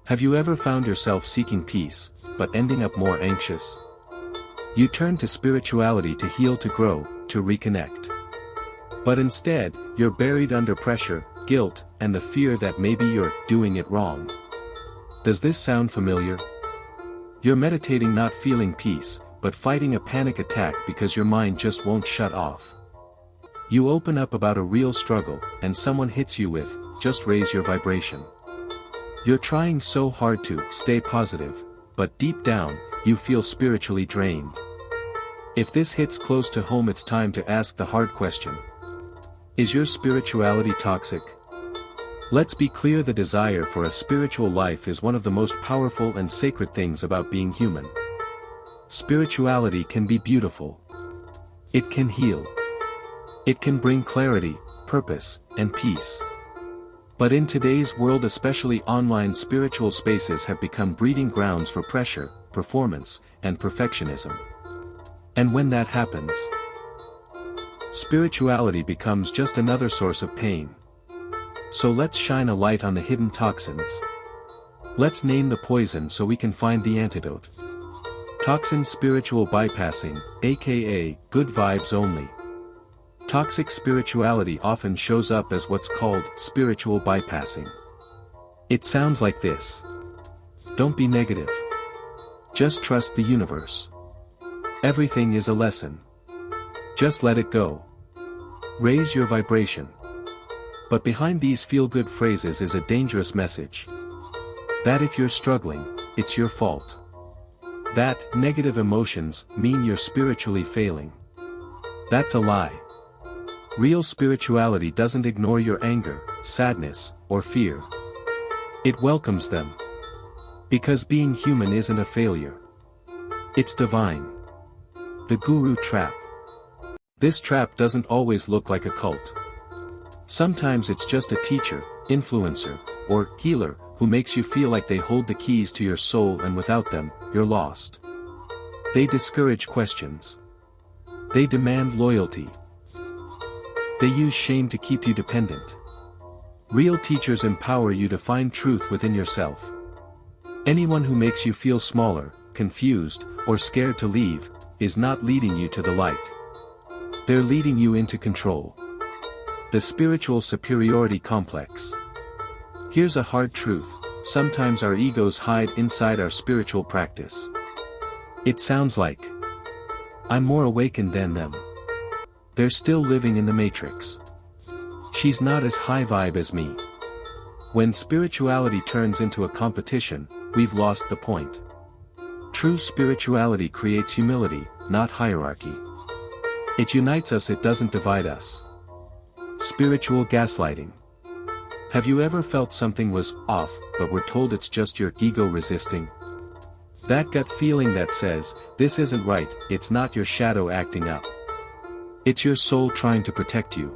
Have you ever found yourself seeking peace, but ending up more anxious? You turn to spirituality to heal, to grow, to reconnect. But instead, you're buried under pressure, guilt, and the fear that maybe you're doing it wrong. Does this sound familiar? You're meditating, not feeling peace, but fighting a panic attack because your mind just won't shut off. You open up about a real struggle, and someone hits you with, "Just raise your vibration." You're trying so hard to stay positive, but deep down, you feel spiritually drained. If this hits close to home, it's time to ask the hard question. Is your spirituality toxic? Let's be clear, the desire for a spiritual life is one of the most powerful and sacred things about being human. Spirituality can be beautiful. It can heal. It can bring clarity, purpose, and peace. But in today's world, especially online, spiritual spaces have become breeding grounds for pressure, performance, and perfectionism. And when that happens, spirituality becomes just another source of pain. So let's shine a light on the hidden toxins. Let's name the poison so we can find the antidote. Toxin spiritual bypassing, aka good vibes only. Toxic spirituality often shows up as what's called spiritual bypassing. It sounds like this. Don't be negative. Just trust the universe. Everything is a lesson. Just let it go. Raise your vibration. But behind these feel-good phrases is a dangerous message. That if you're struggling, it's your fault. That negative emotions mean you're spiritually failing. That's a lie. Real spirituality doesn't ignore your anger, sadness, or fear. It welcomes them. Because being human isn't a failure. It's divine. The guru trap. This trap doesn't always look like a cult. Sometimes it's just a teacher, influencer, or healer who makes you feel like they hold the keys to your soul, and without them, you're lost. They discourage questions. They demand loyalty. They use shame to keep you dependent. Real teachers empower you to find truth within yourself. Anyone who makes you feel smaller, confused, or scared to leave, is not leading you to the light. They're leading you into control. The spiritual superiority complex. Here's a hard truth: sometimes our egos hide inside our spiritual practice. It sounds like, "I'm more awakened than them. They're still living in the matrix. She's not as high vibe as me." When spirituality turns into a competition, we've lost the point. True spirituality creates humility, not hierarchy. It unites us, it doesn't divide us. Spiritual gaslighting. Have you ever felt something was off, but were told it's just your ego resisting? That gut feeling that says, "This isn't right," it's not your shadow acting up. It's your soul trying to protect you.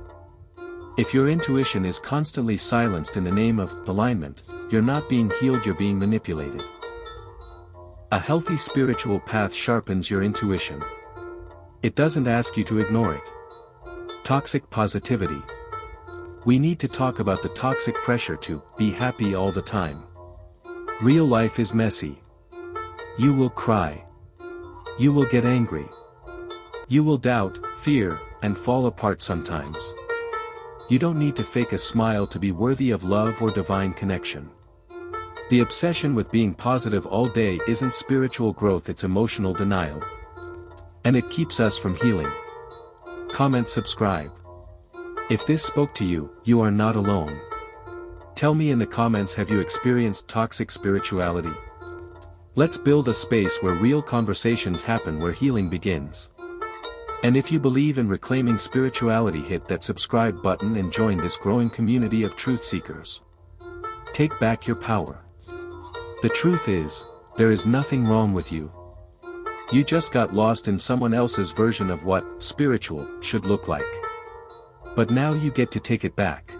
If your intuition is constantly silenced in the name of alignment, you're not being healed, you're being manipulated. A healthy spiritual path sharpens your intuition. It doesn't ask you to ignore it. Toxic positivity. We need to talk about the toxic pressure to be happy all the time. Real life is messy. You will cry. You will get angry. You will doubt, fear, and fall apart sometimes. You don't need to fake a smile to be worthy of love or divine connection. The obsession with being positive all day isn't spiritual growth, it's emotional denial. And it keeps us from healing. Comment, subscribe. If this spoke to you, you are not alone. Tell me in the comments, have you experienced toxic spirituality? Let's build a space where real conversations happen, where healing begins. And if you believe in reclaiming spirituality, hit that subscribe button and join this growing community of truth seekers. Take back your power. The truth is, there is nothing wrong with you. You just got lost in someone else's version of what spiritual should look like. But now you get to take it back.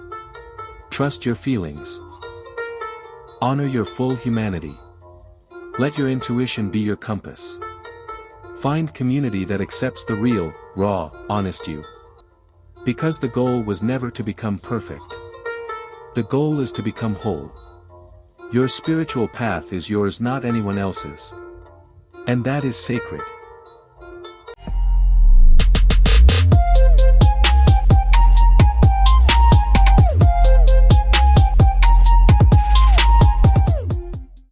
Trust your feelings. Honor your full humanity. Let your intuition be your compass. Find community that accepts the real, raw, honest you. Because the goal was never to become perfect. The goal is to become whole. Your spiritual path is yours, not anyone else's. And that is sacred.